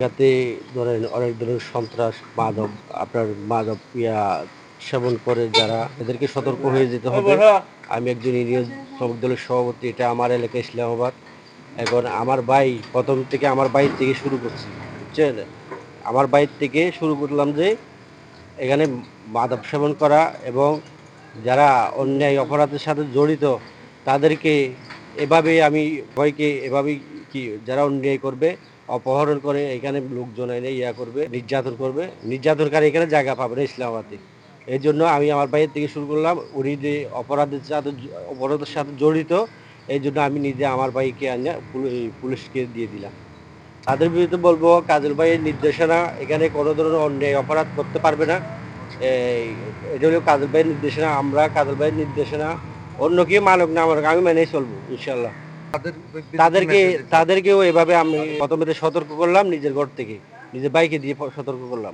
যাতে ধরেন অনেক ধরনের সন্ত্রাস, মাদক আপনার মাদক সেবন করে যারা এদেরকে সতর্ক হয়ে যেতে হবে। আমি একজন ইউনিয়ন শ্রমিক দলের সভাপতি, এটা আমার এলাকা ইসলামাবাদ। এখন আমার ভাই প্রথম থেকে আমার বাড়ি থেকে শুরু করছি, বুঝছেন? আমার বাড়ির থেকে শুরু করলাম যে এখানে মাদক সেবন করা এবং যারা অন্যায় অপরাধের সাথে জড়িত তাদেরকে এভাবে আমি সবাইকে এভাবেই কি যারা অন্যায় করবে, অপহরণ করে এখানে লোকজন এনে করবে, নির্যাতন করবে, নির্যাতনকারী এখানে জায়গা পাবে না ইসলামাবাদে। এই জন্য আমি আমার বাইরের থেকে শুরু করলাম, উনি যে অপরাধের সাথে জড়িত, এই জন্য আমি নিজে আমার ভাইকে আনিয়ে পুলিশকে দিয়ে দিলাম। তাদের বিরুদ্ধে বলবো কাজল ভাইয়ের নির্দেশনা, এখানে কোনো ধরনের অন্যায় অপরাধ করতে পারবে না। এটা হলো কাজল ভাইয়ের নির্দেশনা, আমরা কাজল ভাইয়ের নির্দেশনা অন্য কেউ মানক না মানক আমি মেনেই চলবো ইনশাল্লাহ। তাদেরকেও এভাবে আমি প্রথমে সতর্ক করলাম, নিজের ঘর থেকে নিজের বাইকে দিয়ে সতর্ক করলাম।